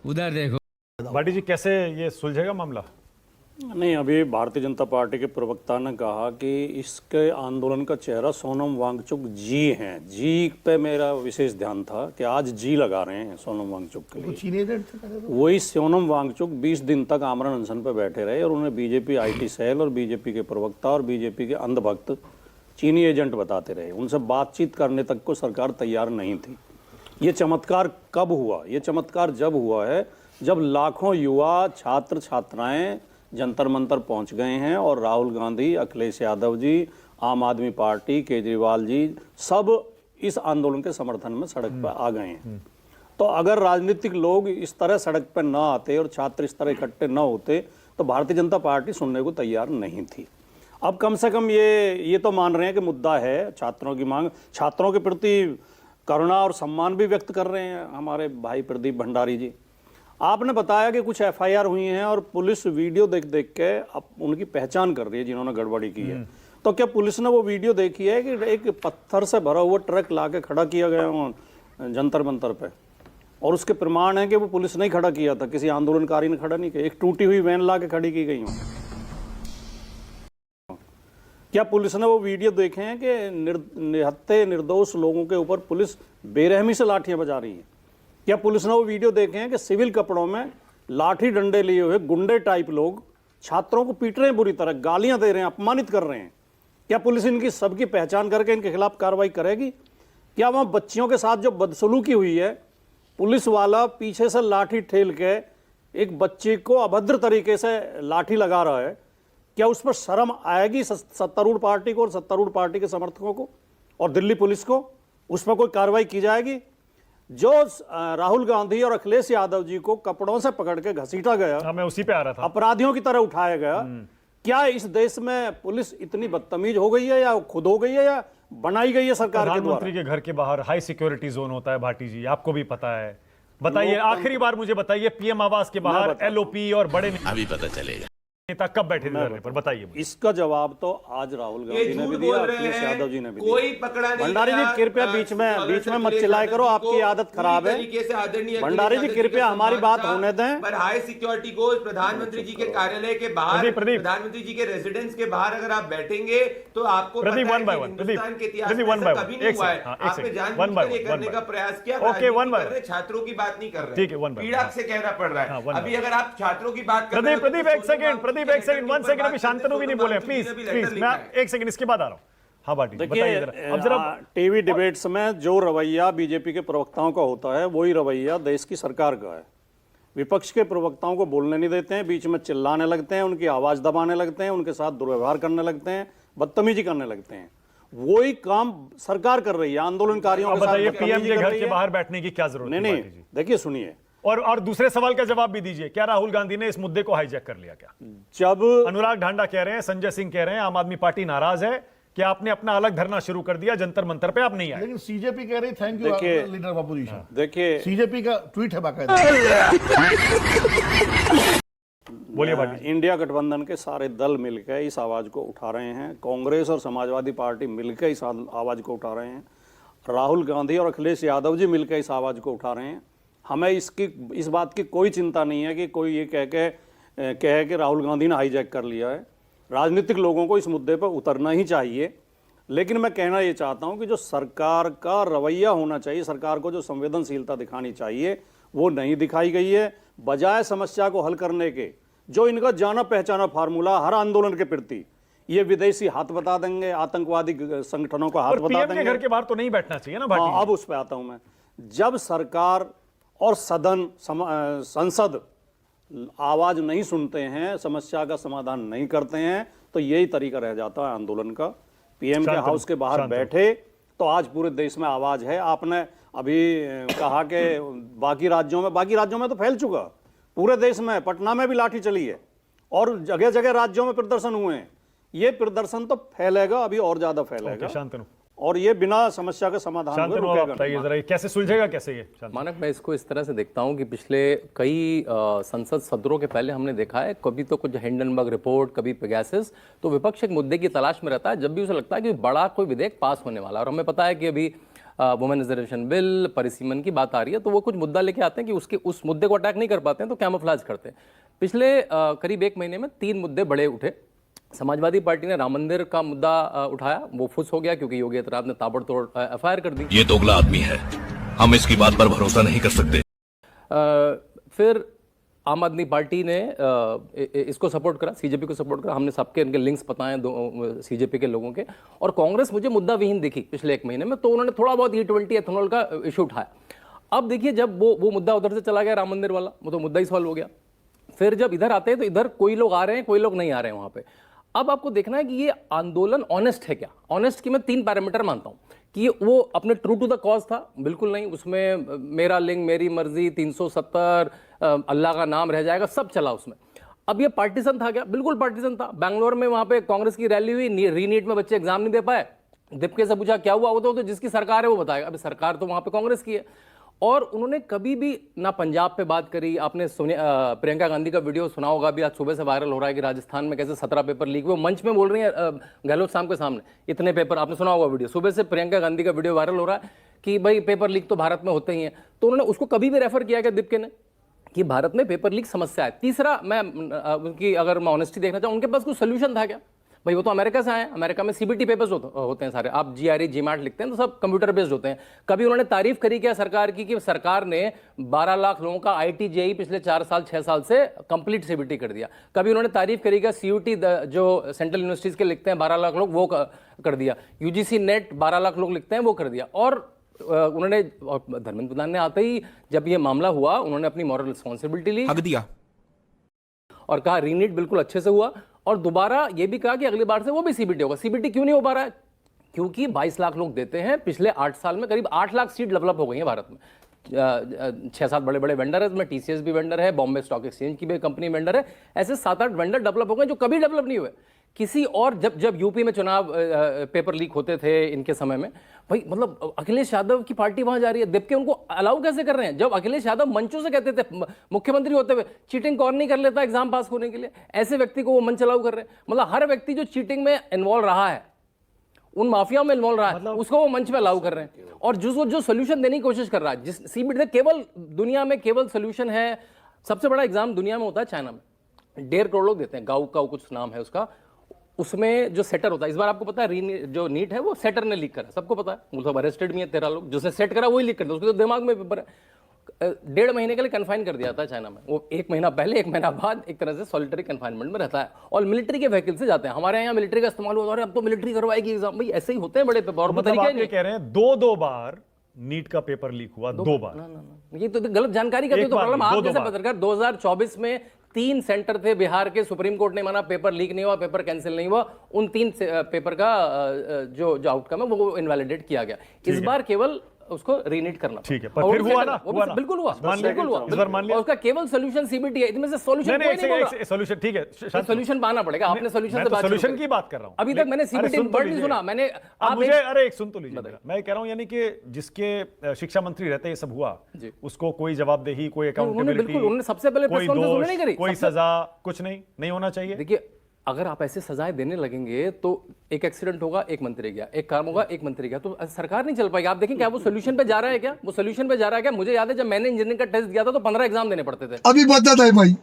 उधर देखो। भाटी जी, कैसे ये सुलझेगा मामला? नहीं, अभी भारतीय जनता पार्टी के प्रवक्ता ने कहा कि इसके आंदोलन का चेहरा सोनम वांगचुक जी हैं। जी पे मेरा विशेष ध्यान था कि आज जी लगा रहे हैं सोनम वांगचुक के लिए। वही सोनम वांगचुक 20 दिन तक आमरण अनशन पे बैठे रहे और उन्हें बीजेपी आईटी सेल और बीजेपी के प्रवक्ता और बीजेपी के अंधभक्त चीनी एजेंट बताते रहे। उनसे बातचीत करने तक को सरकार तैयार नहीं थी। ये चमत्कार कब हुआ? ये चमत्कार जब हुआ है जब लाखों युवा छात्र छात्राएं जंतर मंतर पहुंच गए हैं और राहुल गांधी, अखिलेश यादव जी, आम आदमी पार्टी, केजरीवाल जी सब इस आंदोलन के समर्थन में सड़क पर आ गए हैं। तो अगर राजनीतिक लोग इस तरह सड़क पर ना आते और छात्र इस तरह इकट्ठे ना होते तो भारतीय जनता पार्टी सुनने को तैयार नहीं थी। अब कम से कम ये तो मान रहे हैं कि मुद्दा है छात्रों की मांग, छात्रों के प्रति करुणा और सम्मान भी व्यक्त कर रहे हैं हमारे भाई प्रदीप भंडारी जी। आपने बताया कि कुछ एफआईआर हुई हैं और पुलिस वीडियो देख देख के अब उनकी पहचान कर रही है जिन्होंने गड़बड़ी की है। तो क्या पुलिस ने वो वीडियो देखी है कि एक पत्थर से भरा हुआ ट्रक लाके खड़ा किया गया जंतर मंतर पे, और उसके प्रमाण है कि वो पुलिस ने खड़ा किया था, किसी आंदोलनकारी ने खड़ा नहीं किया। एक टूटी हुई वैन लाके खड़ी की गई हो। क्या पुलिस ने वो वीडियो देखे हैं कि निहत्थे निर्दोष लोगों के ऊपर पुलिस बेरहमी से लाठियां बजा रही है? क्या पुलिस ने वो वीडियो देखे हैं कि सिविल कपड़ों में लाठी डंडे लिए हुए गुंडे टाइप लोग छात्रों को पीट रहे हैं, बुरी तरह गालियां दे रहे हैं, अपमानित कर रहे हैं? क्या पुलिस इनकी सबकी पहचान करके इनके खिलाफ कार्रवाई करेगी? क्या वहां बच्चियों के साथ जो बदसलूकी हुई है, पुलिस वाला पीछे से लाठी ठेल के एक बच्चे को अभद्र तरीके से लाठी लगा रहा है, क्या उस पर शर्म आएगी सत्तारूढ़ पार्टी को और सत्तारूढ़ पार्टी के समर्थकों को और दिल्ली पुलिस को? उस पर कोई कार्रवाई की जाएगी? जो राहुल गांधी और अखिलेश यादव जी को कपड़ों से पकड़ के घसीटा गया, मैं उसी पे आ रहा था, अपराधियों की तरह उठाया गया, क्या इस देश में पुलिस इतनी बदतमीज हो गई है या खुद हो गई है या बनाई गई है सरकार के द्वारा? प्रधानमंत्री के घर के बाहर हाई सिक्योरिटी जोन होता है भाटी जी, आपको भी पता है। बताइए, आखिरी बार मुझे बताइए, पीएम आवास के बाहर एलओपी और बड़े अभी पता चलेगा नेता कब बैठे थे पर? बताइए। इसका जवाब तो आज राहुल गांधी ने भी दिया, अखिलेश यादव जी ने भी कोई पकड़ा नहीं। भंडारी जी कृपया बीच में मत चिल्लाए करो, आपकी आदत खराब है। भंडारी जी कृपया हमारी बात होने दें। पर हाई सिक्योरिटी को प्रधानमंत्री जी के कार्यालय के बाहर, प्रधानमंत्री जी के रेजिडेंस के बाहर अगर आप बैठेंगे तो आपको हिंदुस्तान के इतिहास में कभी नहीं हुआ है। आपने जानबूझकर ये करने का प्रयास किया। छात्रों की बात नहीं कर रहे, पीड़ा से कहना पड़ रहा है। अभी अगर आप छात्रों की बात कर रहे हैं, प्रदीप एक सेकंड, एक सेकंड, 1 सेकंड, अभी शांतनु भी नहीं बोले, प्लीज प्लीज, मैं 1 सेकंड इसके बाद आ रहा हूं। हाँ भाटी, बताइए अब जरा। टीवी डिबेट्स में जो रवैया बीजेपी के प्रवक्ताओं का होता है वही रवैया देश की सरकार का है। विपक्ष के प्रवक्ताओं को बोलने नहीं देते हैं, बीच में चिल्लाने लगते हैं, उनकी आवाज दबाने लगते हैं, उनके साथ दुर्व्यवहार करने लगते हैं, बदतमीजी करने लगते हैं। वही काम सरकार कर रही है आंदोलनकारियों के साथ। बताइए, पीएम के घर के बाहर बैठने की क्या जरूरत है? नहीं, देखिए सुनिए, और दूसरे सवाल का जवाब भी दीजिए। क्या राहुल गांधी ने इस मुद्दे को हाईजैक कर लिया? क्या जब अनुराग ढांडा कह रहे हैं, संजय सिंह कह रहे हैं, आम आदमी पार्टी नाराज है कि आपने अपना अलग धरना शुरू कर दिया, जंतर मंतर पे आप नहीं आए। लेकिन सीजेपी कह रही thank you leader of opposition. देखिए, सीजेपी का ट्वीट है बाकायदा। बोलिए भाटी। इंडिया गठबंधन के सारे दल मिलकर इस आवाज को उठा रहे हैं। कांग्रेस और समाजवादी पार्टी मिलकर इस आवाज को उठा रहे हैं। राहुल गांधी और अखिलेश यादव जी मिलकर इस आवाज को उठा रहे हैं। हमें इस बात की कोई चिंता नहीं है कि कोई ये कहे कि राहुल गांधी ने हाईजैक कर लिया है। राजनीतिक लोगों को इस मुद्दे पर उतरना ही चाहिए। लेकिन मैं कहना ये चाहता हूं कि जो सरकार का रवैया होना चाहिए, सरकार को जो संवेदनशीलता दिखानी चाहिए, वो नहीं दिखाई गई है। बजाय समस्या को हल करने के जो इनका जाना पहचाना फार्मूला हर आंदोलन के प्रति, ये विदेशी हाथ बता देंगे, आतंकवादी संगठनों का हाथ बता देंगे। घर के बाहर तो नहीं बैठना चाहिए ना भाटी? अब उस पर आता हूं मैं। जब सरकार और संसद आवाज नहीं सुनते हैं, समस्या का समाधान नहीं करते हैं, तो यही तरीका रह जाता है आंदोलन का। पीएम के हाउस के बाहर बैठे तो आज पूरे देश में आवाज है। आपने अभी कहा कि बाकी राज्यों में तो फैल चुका, पूरे देश में, पटना में भी लाठी चली है और जगह जगह राज्यों में प्रदर्शन हुए हैं। ये प्रदर्शन तो फैलेगा, अभी और ज्यादा फैलेगा। शांतनु, और ये बिना समस्या के समाधान बताइए कैसे सुलझेगा, कैसे ये? मानक, मैं इसको इस तरह से देखता हूं कि पिछले कई संसद सत्रों के पहले हमने देखा है, कभी तो कुछ हिंडनबर्ग रिपोर्ट, कभी पेगासस, तो विपक्ष एक मुद्दे की तलाश में रहता है जब भी उसे लगता है कि बड़ा कोई विधेयक पास होने वाला है। और हमें पता है कि अभी वुमेन रिजर्वेशन बिल, परिसीमन की बात आ रही है, तो वो कुछ मुद्दा लेके आते हैं कि उसके उस मुद्दे को अटैक नहीं कर पाते हैं तो कैमोफ्लेज करते हैं। पिछले करीब 1 महीने में 3 मुद्दे बड़े उठे। समाजवादी पार्टी ने राम मंदिर का मुद्दा उठाया, वो फुस हो गया क्योंकि योगी आदित्यनाथ ने ताबड़तोड़ एफआईआर कर दी। ये दोगला आदमी है, हम इसकी बात पर भरोसा नहीं कर सकते। फिर आम आदमी पार्टी ने इसको सपोर्ट करा, सीजेपी को सपोर्ट करा। हमने सबके इनके लिंक्स बताए सीजेपी के लोगों के। और कांग्रेस मुझे मुद्दा विहीन दिखी पिछले 1 महीने में, तो उन्होंने थोड़ा बहुत E20 एथेनॉल का इशू उठाया। अब देखिए, जब वो मुद्दा उधर से चला गया राम मंदिर वाला, वो तो मुद्दा ही सॉल्व हो गया। फिर जब इधर आते हैं तो इधर कोई लोग आ रहे हैं, कोई लोग नहीं आ रहे हैं वहां पे। अब आपको देखना है कि ये आंदोलन ऑनेस्ट है क्या। ऑनेस्ट की मैं 3 पैरामीटर मानता हूं कि वो अपने ट्रू टू द कॉज था, बिल्कुल नहीं। उसमें मेरा लिंग, मेरी मर्जी, 370, अल्लाह का नाम रह जाएगा, सब चला उसमें। अब ये पार्टीसन था क्या? बिल्कुल पार्टीसन था। बैंगलोर में वहां पे कांग्रेस की रैली हुई, रीनीट में बच्चे एग्जाम नहीं दे पाए। दीपके से पूछा क्या हुआ, वो तो जिसकी सरकार है वो बताएगा। अभी सरकार तो वहां पे कांग्रेस की है। और उन्होंने कभी भी ना पंजाब पे बात करी। आपने प्रियंका गांधी का वीडियो सुना होगा, अभी आज सुबह से वायरल हो रहा है कि राजस्थान में कैसे 17 पेपर लीक हुए। वो मंच में बोल रही है गहलोत साहब के सामने, इतने पेपर, आपने सुना होगा वीडियो। सुबह से प्रियंका गांधी का वीडियो वायरल हो रहा है कि भाई पेपर लीक तो भारत में होते ही हैं। तो उन्होंने उसको कभी भी रेफर किया क्या दीपके ने कि भारत में पेपर लीक समस्या है। तीसरा, मैं उनकी अगर मैं ऑनेस्टी देखना चाहूँ, उनके पास कोई सोल्यूशन था क्या? भाई वो तो अमेरिका से आए हैं, अमेरिका में CBT पेपर्स होते हैं सारे। आप GRE GMAT लिखते हैं तो सब कंप्यूटर बेस्ड होते हैं। कभी उन्होंने तारीफ करी क्या सरकार की कि सरकार ने 12 लाख लोगों का IIT JEE पिछले 4 साल 6 साल से कंप्लीट CBT कर दिया? कभी उन्होंने तारीफ करी क्या CUT जो सेंट्रल यूनिवर्सिटीज के लिखते हैं 12 लाख लोग, वो कर दिया? UGC नेट 12 लाख लोग लिखते हैं, वो कर दिया? और उन्होंने, धर्मेंद्र प्रधान ने आते ही जब ये मामला हुआ, उन्होंने अपनी मॉरल रिस्पॉन्सिबिलिटी ली, हक दिया और कहा रीनीट बिल्कुल अच्छे से हुआ। और दोबारा ये भी कहा कि अगली बार से वो भी CBT होगा। CBT क्यों नहीं हो पा रहा है? क्योंकि 22 लाख लोग देते हैं। पिछले 8 साल में करीब 8 लाख सीट डेवलप हो गई हैं भारत में। 6-7 बड़े बड़े वेंडर है, इसमें TCS भी वेंडर है, बॉम्बे स्टॉक एक्सचेंज की भी कंपनी वेंडर है। ऐसे 7-8 वेंडर डेवलप हो गए जो कभी डेवलप नहीं हुए किसी और। जब यूपी में चुनाव पेपर लीक होते थे इनके समय में, भाई मतलब अखिलेश यादव की पार्टी वहां जा रही है, दीपके उनको अलाउ कैसे कर रहे हैं? जब अखिलेश यादव मंचों से कहते थे मुख्यमंत्री होते हुए, चीटिंग कौन नहीं कर लेता एग्जाम पास होने के लिए, ऐसे व्यक्ति को वो मंच अलाउ कर रहे हैं। मतलब हर व्यक्ति जो चीटिंग में इन्वॉल्व रहा है, उन माफिया में इन्वॉल्व रहा है, उसको वो मंच में अलाउ कर ररे हैं। और जो सोल्यूशन देने की कोशिश कर रहा है, जिस CBT केवल दुनिया में केवल सोल्यूशन है, सबसे बड़ा एग्जाम दुनिया में होता है चाइना में, 1.5 करोड़ लोग देते हैं, गाँव का कुछ नाम है उसका। उसमें जो सेटर होता है, इस बार आपको पता है जो नीट है वो सेटर ने लीक करा, सबको पता है। वो सब अरेस्टेड भी है 13 लोग, जिसने सेट करा वही लीक कर दिया, उसके तो दिमाग में पेपर है। 1.5 महीने के लिए कन्फाइन कर दिया था चाइना में। वो 1 महीना पहले 1 महीना बाद एक तरह से सॉलिटरी कन्फाइनमेंट में रहता है। और मिलिट्री के व्हीकल से जाते हैं। हमारे यहाँ मिलिट्री का इस्तेमाल हुआ है, अब तो मिलिट्री करवाएगी एग्जाम। भाई ऐसे ही होते हैं बड़े पेपर। और मतलब आप ये कह रहे हैं 2 बार नीट का पेपर लीक हुआ? 2 बार? ना, ये तो गलत जानकारी का तो प्रॉब्लम। आप जैसे पत्रकार 2024 में 3 सेंटर थे बिहार के, सुप्रीम कोर्ट ने माना पेपर लीक नहीं हुआ, पेपर कैंसिल नहीं हुआ। उन 3 पेपर का जो आउटकम है वो इनवैलिडेट किया गया। इस बार केवल उसको रीनीट करना। ठीक है, पर फिर हुआ ना? बिल्कुल हुआ, बिल्कुल हुआ। इस बार मान लिया। और उसका केवल सोल्यूशन CBT है। इसमें से सोल्यूशन कोई नहीं बोल रहा। सोल्यूशन ठीक है, सोल्यूशन पाना पड़ेगा। आपने सोल्यूशन से बात, सोल्यूशन की बात कर रहा हूं। अभी तक मैंने CBT वर्ड नहीं सुना। मैंने आप मुझे, अरे एक सुन तो लीजिए, मैं कह रहा हूं यानी कि जिसके शिक्षा मंत्री रहते ये सब हुआ, उसको कोई जवाबदेही, कोई अकाउंटेबिलिटी, उन्होंने सबसे पहले प्रेस कॉन्फ्रेंस नहीं करी, कोई सजा, कुछ नहीं होना चाहिए। देखिए, अगर आप ऐसे सजाएं देने लगेंगे तो एक एक्सीडेंट होगा, एक मंत्री गया, एक काम होगा, एक मंत्री गया, तो सरकार नहीं चल पाएगी। आप देखें क्या वो सोल्यूशन पे जा रहा है क्या? वो सोल्यूशन पे जा रहा है क्या? मुझे याद है जब मैंने इंजीनियरिंग का टेस्ट दिया था तो 15 एग्जाम देने पड़ते थे। अभी बता है भाई,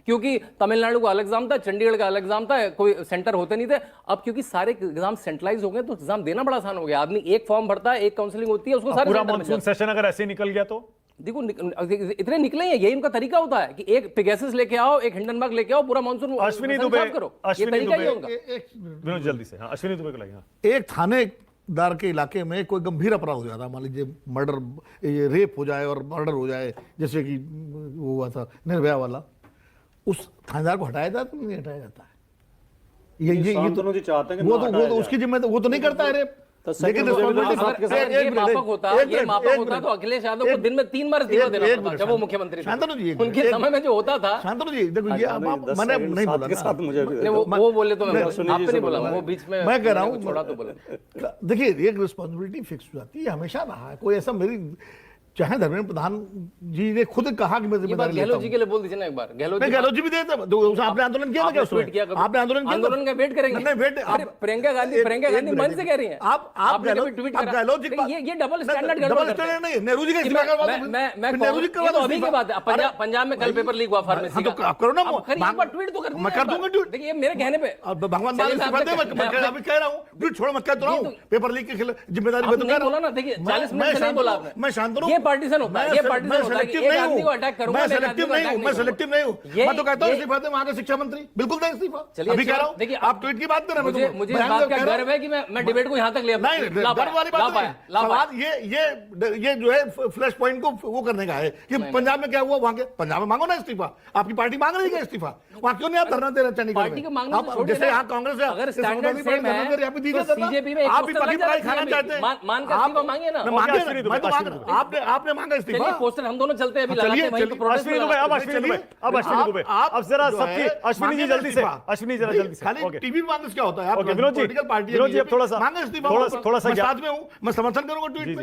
क्योंकि तमिलनाडु का अलग एग्जाम था, चंडीगढ़ का अलग एग्जाम था, कोई सेंटर होते नहीं थे। अब क्योंकि सारे एग्जाम सेंट्रलाइज हो गए तो एग्जाम देना बड़ा आसान हो गया। आदमी एक फॉर्म भरता है, एक काउंसलिंग होती है, उसको सारे पूरा मानसून सेशन अगर ऐसे निकल गया तो देखो इतने निकले हैं। यही उनका तरीका होता है कि एक पेगासस लेके आओ, एक हिंडनबर्ग लेके आओ, पूरा मानसून अश्विनी दुबे करो। ये तरीका ही है उनका। विनोद जल्दी से, हाँ अश्विनी दुबे को लाइए। एक थानेदार के इलाके में कोई गंभीर अपराध हो जाता, मान लीजिए मर्डर, ये रेप हो जाए और मर्डर हो जाए, जैसे कि वो हुआ था निर्भया वाला, उस थानेदार को हटाया जाता नहीं हटाया जाता है? ये चाहते हैं कि वो तो उसकी जिम्मेदारी, वो तो नहीं करता है रेप। लेकिन ये मापक होता तो अखिलेश यादव को दिन में 3 बार इस्तीफा देना पड़ता जब वो मुख्यमंत्री थे। उनके समय में जो होता था। शांतनु जी देखो, ये मैंने नहीं बोला ना, वो बोले तो आपने नहीं बोला, वो बीच में मैं कह रहा हूँ छोड़ा तो बोले। देखिए, एक रिस्पॉन्सिबिलिटी फिक्स हो जाती है, हमेशा रहा है। कोई ऐसा मेरी चाहे धर्मेंद्र प्रधान जी ने खुद कहा कि मैं ये बात जिम्मेदारी लेता गहलोत जी हूं। के लिए बोल दीजिए ना एक बार। गहलोत नहीं, गहलोत जी भी देते, आपने आंदोलन किया था क्या? ट्वीट किया कभी? आपने आंदोलन किया? आंदोलन का वेट करेंगे? नहीं, वेट अरे प्रियंका गांधी मन से कह रही हैं। आप आपने कभी ट्वीट करा? गहलोत जी, ये डबल स्टैंडर्ड डबल स्टैंडर्ड नहीं, नेहरू जी का इस्तीफा करवा दो। मैं नेहरू जी करवा दो अभी की बात है। पंजाब में कल पेपर लीक हुआ फार्मेसी का। आप करो ना, एक बार ट्वीट तो कर दीजिए। मैं कर दूंगा ट्वीट। देखिए मेरे कहने पे भगवान मान इस्तीफा दे, मैं अभी कह रहा हूँ ट्वीट छोड़ो, मैं कह तो रहा हूँ पेपर लीक के खिलाफ जिम्मेदारी मैं तो कह रहा बोला ना। देखिए 40 मिनट से नहीं बोला आपने। मैं शांत हूँ। ये पार्टीशन होता है, ये पार्टीशन होता है कि एक आदमी को अटैक करूंगा, मैं सेलेक्टिव नहीं हूं, मैं सेलेक्टिव नहीं हूं। मैं तो कहता हूं इस्तीफा दे वहां के शिक्षा मंत्री, बिल्कुल दें इस्तीफा। चलिए अभी कह रहा हूं, देखिए आप ट्वीट की बात कर रहे हैं। मुझे इस बात का गर्व है कि मैं डिबेट को यहां तक ले आया। नहीं, गर्व वाली बात नहीं। सवाल ये जो है फ्लैश पॉइंट को वो करने का है कि पंजाब में क्या हुआ, वहां के पंजाब में मांगो ना इस्तीफा। आपकी पार्टी मांग रही है इस्तीफा, वहां क्यों नहीं आप धरना दे रहे चंडीगढ़ पार्टी को मांगने से में? छोड़िए जैसे ना। यहाँ कांग्रेस है, अगर स्टैंडर्ड सेम है तो सीजेपी में आप भी पकी पकाई खाना चाहते हैं, मान कर इस्तीफा मांगिए ना। मैं तो मांग रहा हूं, आपने मांगा इस्तीफा। चलिए पोस्टर हम दोनों चलते हैं अभी लगाते हैं वहीं पे प्रोटेस्ट अश्विनी दुबे, अब अश्विनी दुबे, अब जरा सबकी अश्विनी जी जल्दी से, अश्विनी जरा जल्दी से। खाली टीवी मांगे क्या होता है? आप okay, Vinod ji, political party Vinod ji अब थोड़ा सा मांगे इस्तीफा। थोड़ा सा मैं साथ में हूं, मैं समर्थन करूंगा ट्वीट।